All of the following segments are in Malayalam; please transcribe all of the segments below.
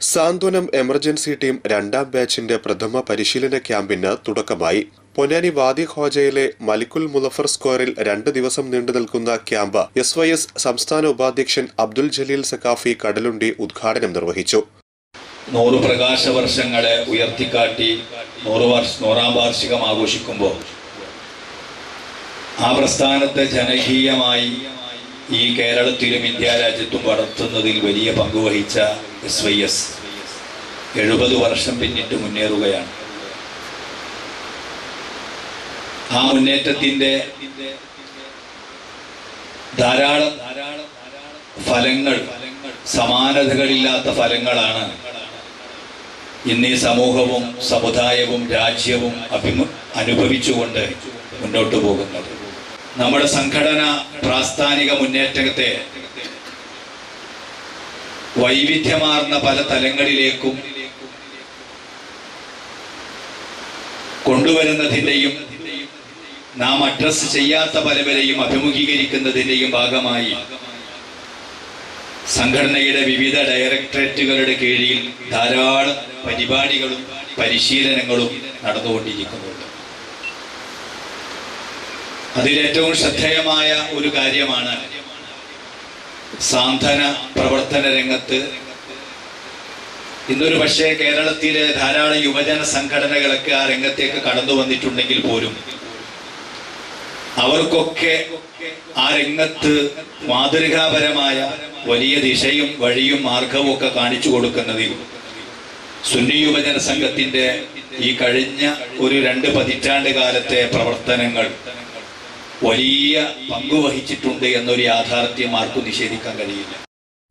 സാന്ത്വനം എമർജൻസി ടീം രണ്ടാം ബാച്ചിന്റെ പ്രഥമ പരിശീലന ക്യാമ്പിന് തുടക്കമായി. പൊന്നാനി വാദി ഖോജയിലെ മലിക്കുൽ മുലഫർ സ്ക്വയറിൽ 2 ദിവസം നീണ്ടുനിൽക്കുന്ന ക്യാമ്പ് SYS സംസ്ഥാന ഉപാധ്യക്ഷൻ അബ്ദുൽ ജലീൽ സഖാഫി കടലുണ്ടി ഉദ്ഘാടനം നിർവഹിച്ചു. 100 പ്രകാശ വർഷങ്ങളെ ഉയർത്തിക്കാട്ടി 100ാം വാർഷികം ആഘോഷിക്കുമ്പോൾ ആ പ്രസ്ഥാനത്തെ ജനകീയമായി ഈ കേരളത്തിലും ഇന്ത്യ രാജ്യത്തും വളർത്തുന്നതിൽ വലിയ പങ്കുവഹിച്ച SYS 70 വർഷം പിന്നിട്ട് മുന്നേറുകയാണ്. ആ മുന്നേറ്റത്തിന്റെ ധാരാളം ഫലങ്ങൾ, സമാനതകളില്ലാത്ത ഫലങ്ങളാണ് ഇന്ന് ഈ സമൂഹവും സമുദായവും രാജ്യവും അനുഭവിച്ചുകൊണ്ട് മുന്നോട്ട് പോകുന്നത്. നമ്മുടെ സംഘടന പ്രാസ്ഥാനിക മുന്നേറ്റത്തെ വൈവിധ്യമാർന്ന പല തലങ്ങളിലേക്കും കൊണ്ടുവരുന്നതിൻ്റെയും നാം അഡ്രസ് ചെയ്യാത്ത പലവരെയും അഭിമുഖീകരിക്കുന്നതിൻ്റെയും ഭാഗമായി സംഘടനയുടെ വിവിധ ഡയറക്ടറേറ്റുകളുടെ കീഴിൽ ധാരാളം പരിപാടികളും പരിശീലനങ്ങളും നടന്നുകൊണ്ടിരിക്കുന്നുണ്ട്. അതിലേറ്റവും ശ്രദ്ധേയമായ ഒരു കാര്യമാണ് സാന്ത്വന പ്രവർത്തന രംഗത്ത് ഇന്നൊരു പക്ഷേ കേരളത്തിലെ ധാരാളം യുവജന സംഘടനകളൊക്കെ ആ രംഗത്തേക്ക് കടന്നു വന്നിട്ടുണ്ടെങ്കിൽ പോലും അവർക്കൊക്കെ ആ രംഗത്ത് മാതൃകാപരമായ വലിയ ദിശയും വഴിയും മാർഗവും ഒക്കെ കാണിച്ചു കൊടുക്കുന്നതിൽ സുന്നി യുവജന സംഘത്തിന്റെ ഈ കഴിഞ്ഞ ഒരു 2 പതിറ്റാണ്ട് കാലത്തെ പ്രവർത്തനങ്ങൾ വലിയ പങ്കുവഹിച്ചിട്ടുണ്ട് എന്നൊരു യാഥാർത്ഥ്യം ആർക്കും നിഷേധിക്കാൻ കഴിയില്ല.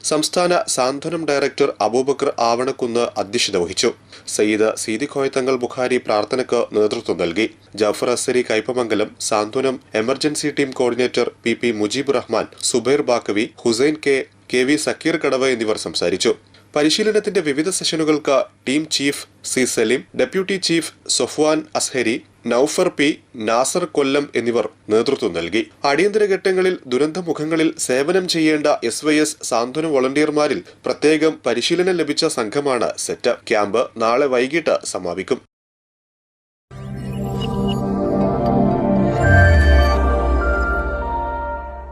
സംസ്ഥാന സാന്ത്വനം ഡയറക്ടർ അബൂബക്കർ ആവണക്കുന്ന് അധ്യക്ഷത വഹിച്ചു. സയ്യിദ് സീതി കോയത്തങ്ങൾ ബുഖാരി പ്രാർത്ഥനയ്ക്ക് നേതൃത്വം നൽകി. Jafar Asari Kaipamangalam, Santhwanam emergency team coordinator PP Mujeeb Rahman, Zubair Baqavi, Hussain KV Sakeer Kadavu എന്നിവർ സംസാരിച്ചു. പരിശീലനത്തിന്റെ വിവിധ സെഷനുകൾക്ക് team chief C Saleem, deputy chief Sofwan Azhari, Noufar P, Nasar Kollam എന്നിവർ നേതൃത്വം നൽകി. അടിയന്തര ഘട്ടങ്ങളിൽ ദുരന്തമുഖങ്ങളിൽ സേവനം ചെയ്യേണ്ട SYS സാന്ത്വന വോളണ്ടിയർമാരിൽ പ്രത്യേകം പരിശീലനം ലഭിച്ച സംഘമാണ് സെറ്റ്. ക്യാമ്പ് നാളെ വൈകിട്ട് സമാപിക്കും.